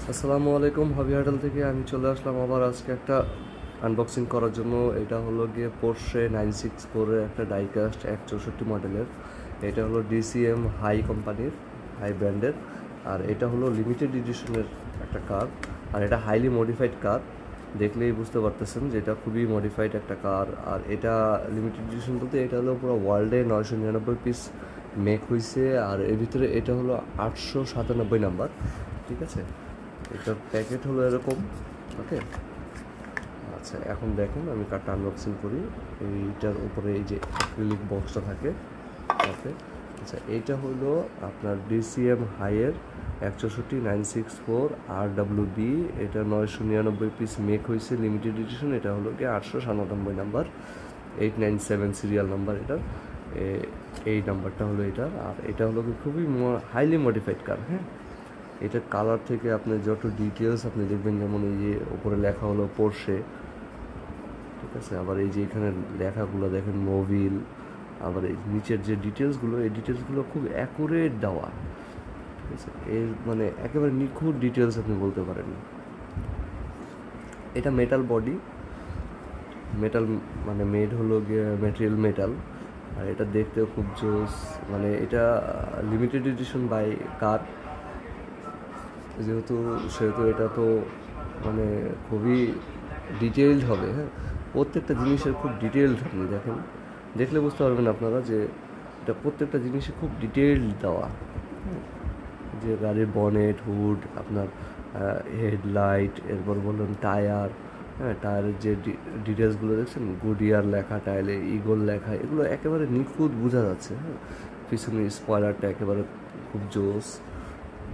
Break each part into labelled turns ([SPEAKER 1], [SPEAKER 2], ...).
[SPEAKER 1] আসসালামু আলাইকুম। হবি হাইডাল থেকে আমি চলে আসলাম আবার আজকে একটা আনবক্সিং করার জন্য। এটা হলো গিয়ে পোর্শে 964 এর একটা ডাইকাস্ট 164 মডেলের। এটা হলো ডিসিএম হাই কোম্পানির, হাই ব্র্যান্ডের। আর এটা হলো লিমিটেড এডিশনের একটা কার, আর এটা হাইলি মডিফাইড কার। দেখলেই বুঝতে পারতেছেন যে এটা খুবই মডিফাইড একটা কার। আর এটা লিমিটেড এডিশন বলতে এটা হলো পুরো ওয়ার্ল্ডে 999 পিস মেক হয়েছে। আর এর ভিতরে এটা হলো 897 নাম্বার, ঠিক আছে। এটার প্যাকেট হলো এরকম, ওকে। আচ্ছা, এখন দেখুন আমি কার্ডটা আনবক্সিং করি। এইটার উপরে এই যে অ্যাক্রিলিক বক্সটা থাকে, ওকে। আচ্ছা, এইটা হলো আপনার ডিসিএম হাইয়ের 164 RWB। এটা 999 পিস মেক হয়েছে, লিমিটেড এডিশন। এটা হলো কি 897 নাম্বার, 897 সিরিয়াল নাম্বার এটার। এই নাম্বারটা হলো এটার। আর এটা হলো কি খুবই হাইলি মডিফাইড কার, হ্যাঁ। এটার কালার থেকে আপনি যত ডিটেলস আপনি দেখবেন, যেমন এই যে উপরে লেখা হলো পোর্শে, ঠিক আছে। আবার এই যে এখানে লেখাগুলো দেখেন মোবিল। আবার এই নিচের যে ডিটেলসগুলো, এই ডিটেলসগুলো খুব অ্যাকুরেট দেওয়া, ঠিক আছে। এর মানে একেবারে নিখুঁত ডিটেলস আপনি বলতে পারেন। এটা মেটাল বডি, মেটাল মানে মেড হলো গিয়ে ম্যাটেরিয়াল মেটাল। আর এটা দেখতেও খুব জোস। মানে এটা লিমিটেড এডিশন বাই কার, সেহেতু এটা তো মানে খুবই ডিটেইলড হবে, হ্যাঁ। প্রত্যেকটা জিনিসের খুব ডিটেইলড, আপনি দেখলে বুঝতে পারবেন আপনারা যে এটা প্রত্যেকটা জিনিসে খুব ডিটেইলড দেওয়া, হ্যাঁ। যে গাড়ির বনেট, হুড, আপনার হেডলাইট, এরপর বলুন টায়ার, হ্যাঁ, টায়ারের যে ডিটেলসগুলো দেখছেন, গুডিয়ার লেখা, টায়ারে ইগল লেখা, এগুলো একেবারে নিখুঁত বোঝা যাচ্ছে, হ্যাঁ। পিছনে স্পয়লারটা একেবারে খুব জোস,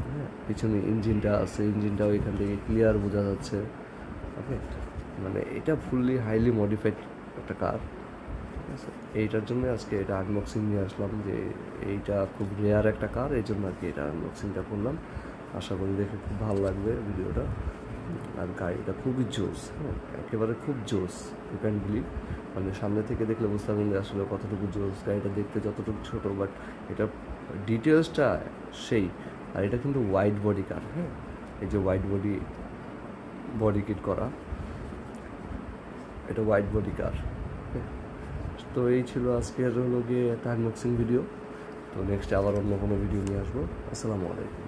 [SPEAKER 1] হ্যাঁ। পিছনে ইঞ্জিনটা আছে, ইঞ্জিনটাও এখান থেকে ক্লিয়ার বোঝা যাচ্ছে, ওকে। মানে এটা ফুললি হাইলি মডিফাইড একটা কার, ঠিক আছে। এইটার জন্য আজকে এটা আনবক্সিং নিয়ে আসলাম, যে এইটা খুব রেয়ার একটা কার, এই জন্য আর কি এটা আনবক্সিংটা করলাম। আশা করি দেখে খুব ভালো লাগবে ভিডিওটা। আর গাড়িটা খুবই জোস, হ্যাঁ, একেবারে খুব জোস। ইউ ক্যান বিলিভ, মানে সামনে থেকে দেখলে বুঝতে পারবেন যে আসলে কতটুকু জোস। গাড়িটা দেখতে যতটুকু ছোটো, বাট এটা ডিটেলসটা সেই। আর এটা কিন্তু ওয়াইড বডি কার, হ্যাঁ। এই যে ওয়াইড বডি কিট করা, এটা ওয়াইড বডি কার। তো এই ছিল আজকের হলো গিয়ে একটা আনবক্সিং ভিডিও। তো নেক্সট আবার অন্য কোনো ভিডিও নিয়ে আসবো। আসসালামু আলাইকুম।